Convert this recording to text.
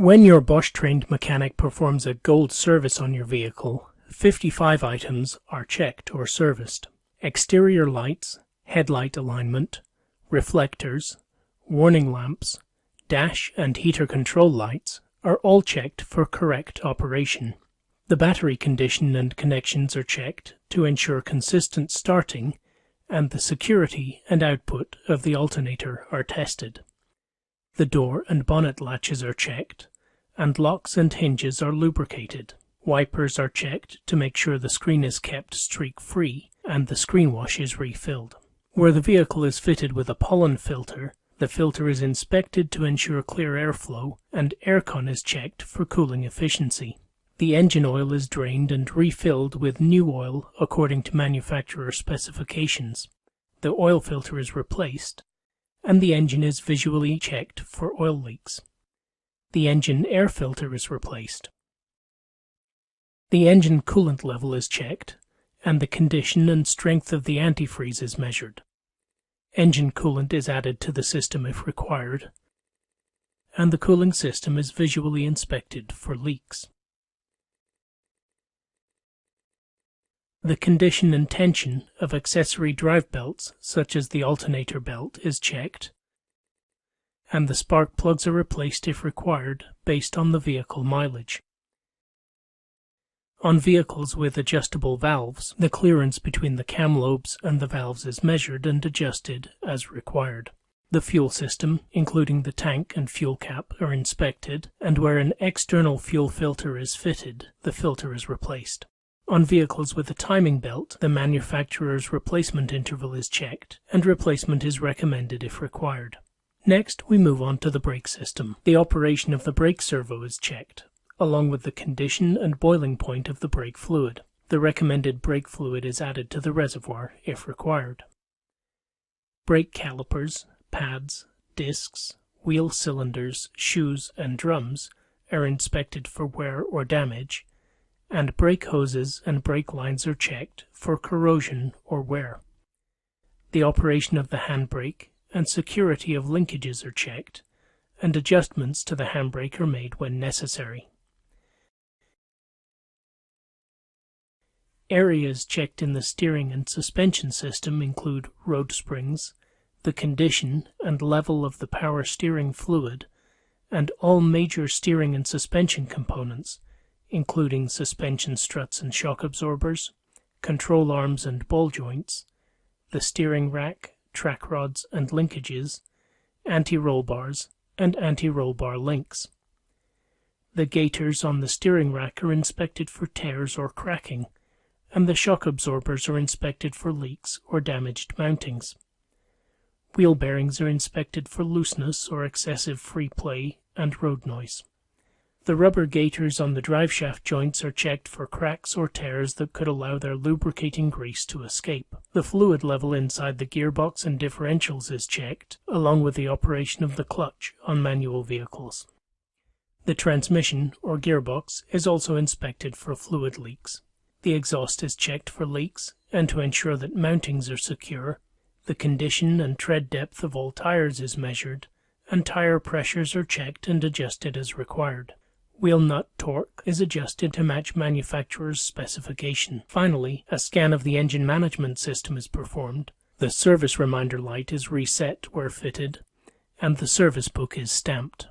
When your Bosch-trained mechanic performs a gold service on your vehicle, 55 items are checked or serviced. Exterior lights, headlight alignment, reflectors, warning lamps, dash and heater control lights are all checked for correct operation. The battery condition and connections are checked to ensure consistent starting, and the security and output of the alternator are tested. The door and bonnet latches are checked, and locks and hinges are lubricated. Wipers are checked to make sure the screen is kept streak-free and the screen wash is refilled. Where the vehicle is fitted with a pollen filter, the filter is inspected to ensure clear airflow, and aircon is checked for cooling efficiency. The engine oil is drained and refilled with new oil according to manufacturer specifications. The oil filter is replaced, and the engine is visually checked for oil leaks. The engine air filter is replaced. The engine coolant level is checked, and the condition and strength of the antifreeze is measured. Engine coolant is added to the system if required, and the cooling system is visually inspected for leaks. The condition and tension of accessory drive belts, such as the alternator belt, is checked, and the spark plugs are replaced if required based on the vehicle mileage. On vehicles with adjustable valves, the clearance between the cam lobes and the valves is measured and adjusted as required. The fuel system, including the tank and fuel cap, are inspected, and where an external fuel filter is fitted, the filter is replaced. On vehicles with a timing belt, the manufacturer's replacement interval is checked, and replacement is recommended if required. Next, we move on to the brake system. The operation of the brake servo is checked, along with the condition and boiling point of the brake fluid. The recommended brake fluid is added to the reservoir if required. Brake calipers, pads, discs, wheel cylinders, shoes, and drums are inspected for wear or damage, and brake hoses and brake lines are checked for corrosion or wear. The operation of the handbrake and security of linkages are checked, and adjustments to the handbrake are made when necessary. Areas checked in the steering and suspension system include road springs, the condition and level of the power steering fluid, and all major steering and suspension components, including suspension struts and shock absorbers, control arms and ball joints, the steering rack, track rods and linkages, anti-roll bars, and anti-roll bar links. The gaiters on the steering rack are inspected for tears or cracking, and the shock absorbers are inspected for leaks or damaged mountings. Wheel bearings are inspected for looseness or excessive free play and road noise. The rubber gaiters on the driveshaft joints are checked for cracks or tears that could allow their lubricating grease to escape. The fluid level inside the gearbox and differentials is checked, along with the operation of the clutch on manual vehicles. The transmission or gearbox is also inspected for fluid leaks. The exhaust is checked for leaks, and to ensure that mountings are secure, the condition and tread depth of all tires is measured, and tire pressures are checked and adjusted as required. Wheel nut torque is adjusted to match manufacturer's specification. Finally, a scan of the engine management system is performed, the service reminder light is reset where fitted, and the service book is stamped.